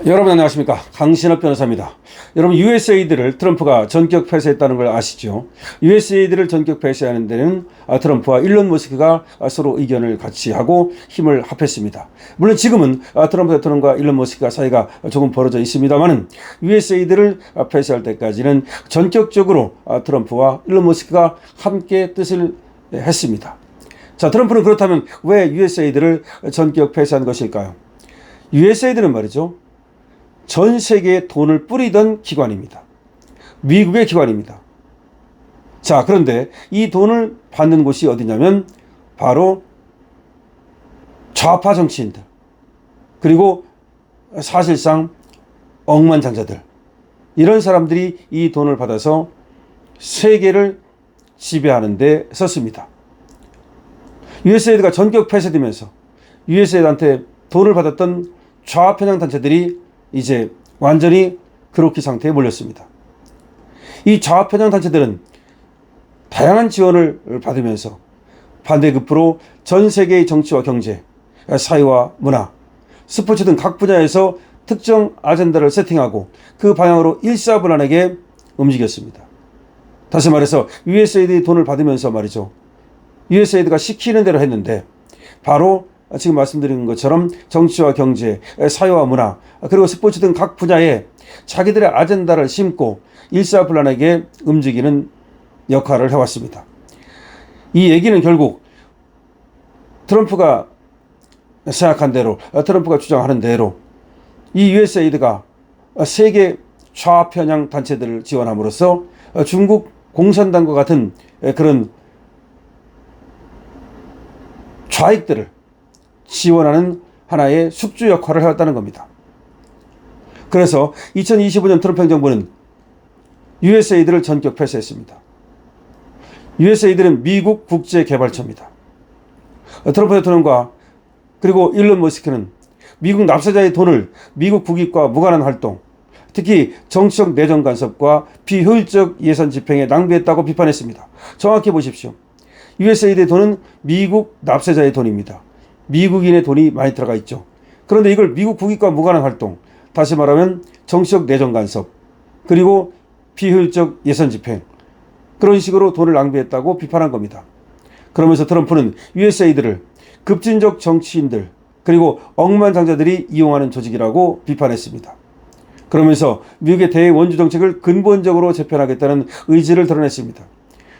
여러분 안녕하십니까, 강신업 변호사입니다. 여러분, USAID를 트럼프가 전격 폐쇄했다는 걸 아시죠? USAID를 전격 폐쇄하는 데는 트럼프와 일론 머스크가 서로 의견을 같이 하고 힘을 합했습니다. 물론 지금은 트럼프 대통령과 일론 머스크가 사이가 조금 벌어져 있습니다만은 USAID를 폐쇄할 때까지는 전격적으로 트럼프와 일론 머스크가 함께 뜻을 했습니다. 자, 트럼프는 그렇다면 왜 USAID를 전격 폐쇄한 것일까요? USAID는 말이죠, 전 세계에 돈을 뿌리던 기관입니다. 미국의 기관입니다. 자, 그런데 이 돈을 받는 곳이 어디냐면 바로 좌파 정치인들, 그리고 사실상 억만장자들, 이런 사람들이 이 돈을 받아서 세계를 지배하는 데 썼습니다. USAID가 전격 폐쇄되면서 USAID한테 돈을 받았던 좌편향 단체들이 이제 완전히 그로키 상태에 몰렸습니다. 이 좌편향 단체들은 다양한 지원을 받으면서 반대급부로 전 세계의 정치와 경제, 사회와 문화, 스포츠 등 각 분야에서 특정 아젠다를 세팅하고 그 방향으로 일사불란하게 움직였습니다. 다시 말해서 USAID 돈을 받으면서 말이죠, USAID가 시키는 대로 했는데 바로 지금 말씀드린 것처럼 정치와 경제, 사회와 문화, 그리고 스포츠 등 각 분야에 자기들의 아젠다를 심고 일사불란하게 움직이는 역할을 해왔습니다. 이 얘기는 결국 트럼프가 생각한 대로, 트럼프가 주장하는 대로 이 USAID가 세계 좌편향 단체들을 지원함으로써 중국 공산당과 같은 그런 좌익들을 지원하는 하나의 숙주 역할을 해왔다는 겁니다. 그래서 2025년 트럼프 행정부는 USAID를 전격 폐쇄했습니다. USAID는 미국 국제개발처입니다. 트럼프 대통령과 그리고 일론 머스크는 미국 납세자의 돈을 미국 국익과 무관한 활동, 특히 정치적 내정 간섭과 비효율적 예산 집행에 낭비했다고 비판했습니다. 정확히 보십시오. USAID의 돈은 미국 납세자의 돈입니다. 미국인의 돈이 많이 들어가 있죠. 그런데 이걸 미국 국익과 무관한 활동, 다시 말하면 정치적 내정 간섭, 그리고 비효율적 예산 집행, 그런 식으로 돈을 낭비했다고 비판한 겁니다. 그러면서 트럼프는 USAID를 급진적 정치인들, 그리고 억만장자들이 이용하는 조직이라고 비판했습니다. 그러면서 미국의 대원주 정책을 근본적으로 재편하겠다는 의지를 드러냈습니다.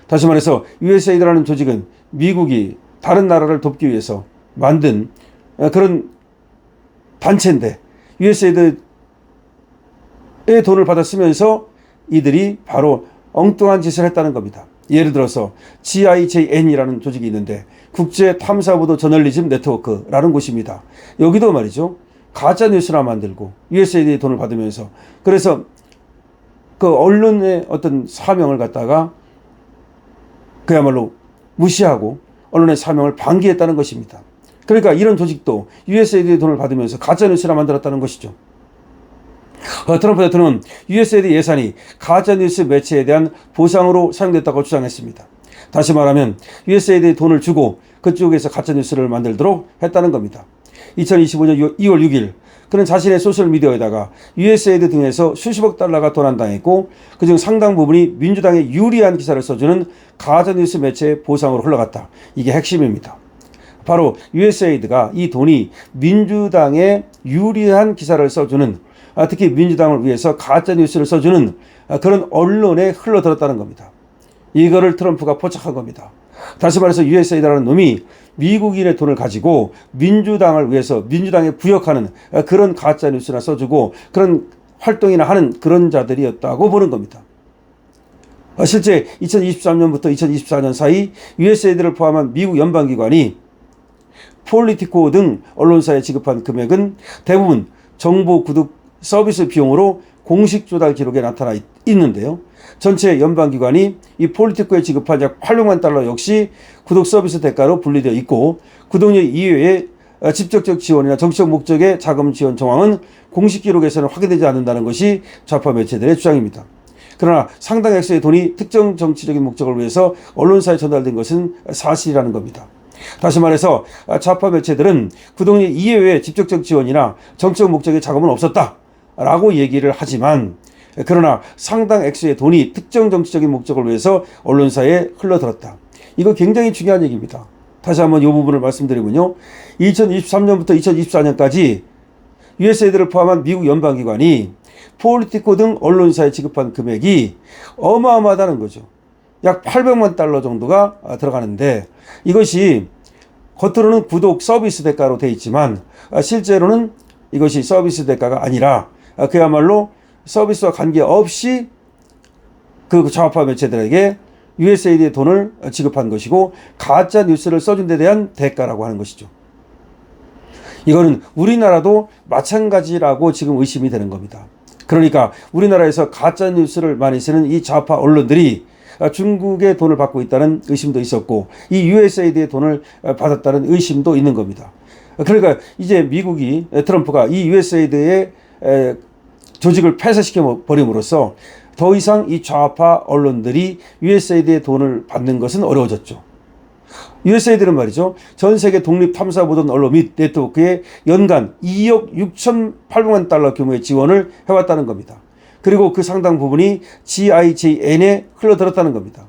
다시 말해서 USAID라는 조직은 미국이 다른 나라를 돕기 위해서 만든 그런 단체인데 USAID의 돈을 받아 쓰면서 이들이 바로 엉뚱한 짓을 했다는 겁니다. 예를 들어서 GIJN이라는 조직이 있는데 국제탐사보도 저널리즘 네트워크라는 곳입니다. 여기도 말이죠, 가짜 뉴스나 만들고 USAID의 돈을 받으면서, 그래서 그 언론의 어떤 사명을 갖다가 그야말로 무시하고 언론의 사명을 방기했다는 것입니다. 그러니까 이런 조직도 USAID의 돈을 받으면서 가짜뉴스나 만들었다는 것이죠. 트럼프 대통령은 USAID 예산이 가짜뉴스 매체에 대한 보상으로 사용됐다고 주장했습니다. 다시 말하면 USAID의 돈을 주고 그쪽에서 가짜뉴스를 만들도록 했다는 겁니다. 2025년 2월 6일 그는 자신의 소셜미디어에다가 USAID 등에서 수십억 달러가 도난당했고 그중 상당 부분이 민주당에 유리한 기사를 써주는 가짜뉴스 매체의 보상으로 흘러갔다. 이게 핵심입니다. 바로 USAID가 이 돈이 민주당에 유리한 기사를 써주는, 특히 민주당을 위해서 가짜뉴스를 써주는 그런 언론에 흘러들었다는 겁니다. 이거를 트럼프가 포착한 겁니다. 다시 말해서 USAID라는 놈이 미국인의 돈을 가지고 민주당을 위해서 민주당에 부역하는 그런 가짜뉴스나 써주고 그런 활동이나 하는 그런 자들이었다고 보는 겁니다. 실제 2023년부터 2024년 사이 USAID를 포함한 미국 연방기관이 폴리티코 등 언론사에 지급한 금액은 대부분 정보 구독 서비스 비용으로 공식 조달 기록에 나타나 있는데요. 전체 연방기관이 이 폴리티코에 지급한 약 800만 달러 역시 구독 서비스 대가로 분리되어 있고, 구독료 이외에 직접적 지원이나 정치적 목적의 자금 지원 정황은 공식 기록에서는 확인되지 않는다는 것이 좌파 매체들의 주장입니다. 그러나 상당 액수의 돈이 특정 정치적인 목적을 위해서 언론사에 전달된 것은 사실이라는 겁니다. 다시 말해서 좌파 매체들은 구독료 이외의 직접적 지원이나 정치적 목적의 자금은 없었다, 라고 얘기를 하지만, 그러나 상당 액수의 돈이 특정 정치적인 목적을 위해서 언론사에 흘러들었다. 이거 굉장히 중요한 얘기입니다. 다시 한번 이 부분을 말씀드리면요. 2023년부터 2024년까지 USAID를 포함한 미국 연방기관이 폴리티코 등 언론사에 지급한 금액이 어마어마하다는 거죠. 약 800만 달러 정도가 들어가는데, 이것이 겉으로는 구독 서비스 대가로 되어 있지만 실제로는 이것이 서비스 대가가 아니라 그야말로 서비스와 관계없이 그 좌파 매체들에게 USAID의 돈을 지급한 것이고, 가짜 뉴스를 써준 데 대한 대가라고 하는 것이죠. 이거는 우리나라도 마찬가지라고 지금 의심이 되는 겁니다. 그러니까 우리나라에서 가짜 뉴스를 많이 쓰는 이 좌파 언론들이 중국의 돈을 받고 있다는 의심도 있었고, 이 USAID의 돈을 받았다는 의심도 있는 겁니다. 그러니까 이제 미국이, 트럼프가 이 USAID의 조직을 폐쇄시켜 버림으로써 더 이상 이 좌파 언론들이 USAID의 돈을 받는 것은 어려워졌죠. USAID는 말이죠, 전 세계 독립 탐사 보도 언론 및 네트워크에 연간 2억 6,800만 달러 규모의 지원을 해왔다는 겁니다. 그리고 그 상당 부분이 GIJN에 흘러들었다는 겁니다.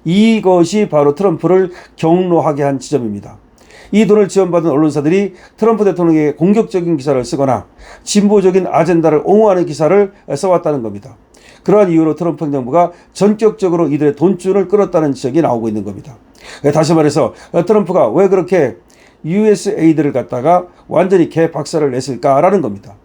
이것이 바로 트럼프를 경로하게 한 지점입니다. 이 돈을 지원받은 언론사들이 트럼프 대통령에게 공격적인 기사를 쓰거나 진보적인 아젠다를 옹호하는 기사를 써왔다는 겁니다. 그러한 이유로 트럼프 행정부가 전격적으로 이들의 돈줄을 끌었다는 지적이 나오고 있는 겁니다. 다시 말해서 트럼프가 왜 그렇게 USAID를 갖다가 완전히 개박살을 냈을까라는 겁니다.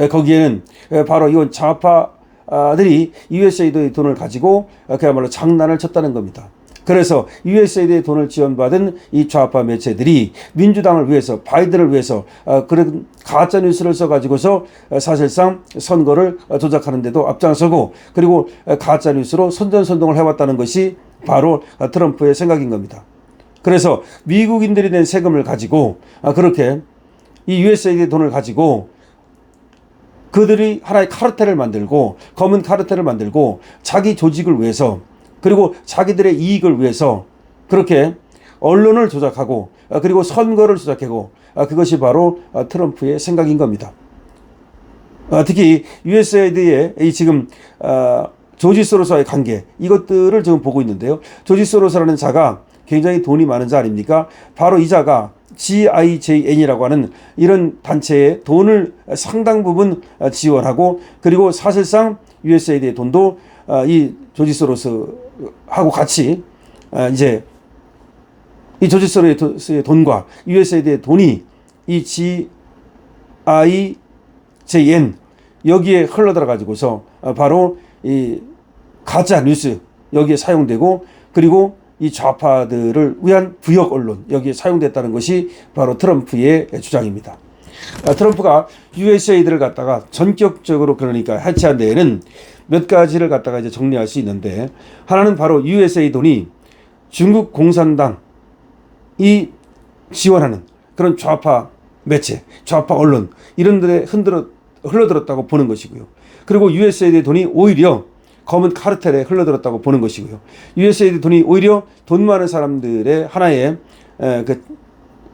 거기에는 바로 이건 좌파들이 USAID의 돈을 가지고 그야말로 장난을 쳤다는 겁니다. 그래서 USAID의 돈을 지원받은 이 좌파 매체들이 민주당을 위해서, 바이든을 위해서 그런 가짜 뉴스를 써가지고서 사실상 선거를 조작하는 데도 앞장서고, 그리고 가짜 뉴스로 선전선동을 해왔다는 것이 바로 트럼프의 생각인 겁니다. 그래서 미국인들이 낸 세금을 가지고 그렇게 이 USAID의 돈을 가지고 그들이 하나의 카르텔을 만들고, 검은 카르텔을 만들고, 자기 조직을 위해서, 그리고 자기들의 이익을 위해서 그렇게 언론을 조작하고, 그리고 선거를 조작하고, 그것이 바로 트럼프의 생각인 겁니다. 특히 USAID의 이 지금 조지 소로스와의 관계, 이것들을 지금 보고 있는데요. 조지 소로스라는 자가 굉장히 돈이 많은 자 아닙니까? 바로 이 자가 GIJN이라고 하는 이런 단체에 돈을 상당 부분 지원하고, 그리고 사실상 USAID의 돈도 이 조지 소로스하고 같이 이제 이 조지 소로스의 돈과 USAID의 돈이 이 GIJN 여기에 흘러들어 가지고서 바로 이 가짜 뉴스 여기에 사용되고, 그리고 이 좌파들을 위한 부역 언론 여기에 사용됐다는 것이 바로 트럼프의 주장입니다. 트럼프가 USAID를 갖다가 전격적으로 그러니까 해체한 데에는 몇 가지를 갖다가 이제 정리할 수 있는데, 하나는 바로 USAID 돈이 중국 공산당이 지원하는 그런 좌파 매체, 좌파 언론 이런 데에 흘러들었다고 보는 것이고요. 그리고 USAID 돈이 오히려 검은 카르텔에 흘러들었다고 보는 것이고요. USAID 돈이 오히려 돈 많은 사람들의 하나의 그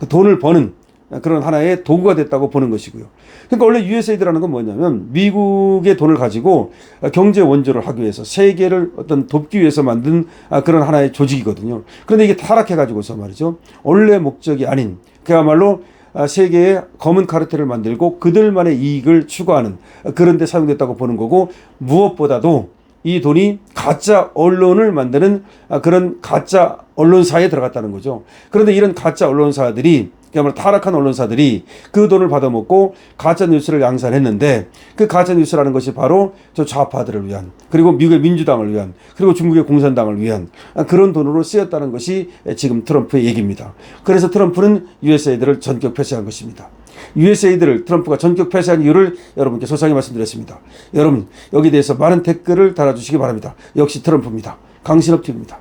돈을 버는 그런 하나의 도구가 됐다고 보는 것이고요. 그러니까 원래 USAID라는 건 뭐냐면 미국의 돈을 가지고 경제 원조를 하기 위해서, 세계를 어떤 돕기 위해서 만든 그런 하나의 조직이거든요. 그런데 이게 타락해가지고서 말이죠, 원래 목적이 아닌 그야말로 세계의 검은 카르텔을 만들고 그들만의 이익을 추구하는 그런 데 사용됐다고 보는 거고, 무엇보다도 이 돈이 가짜 언론을 만드는 그런 가짜 언론사에 들어갔다는 거죠. 그런데 이런 가짜 언론사들이, 그야말로 타락한 언론사들이 그 돈을 받아먹고 가짜 뉴스를 양산했는데, 그 가짜 뉴스라는 것이 바로 저 좌파들을 위한, 그리고 미국의 민주당을 위한, 그리고 중국의 공산당을 위한 그런 돈으로 쓰였다는 것이 지금 트럼프의 얘기입니다. 그래서 트럼프는 USAID를 전격 폐쇄한 것입니다. USAID를 트럼프가 전격 폐쇄한 이유를 여러분께 소상히 말씀드렸습니다. 여러분 여기에 대해서 많은 댓글을 달아주시기 바랍니다. 역시 트럼프입니다. 강신업 TV입니다.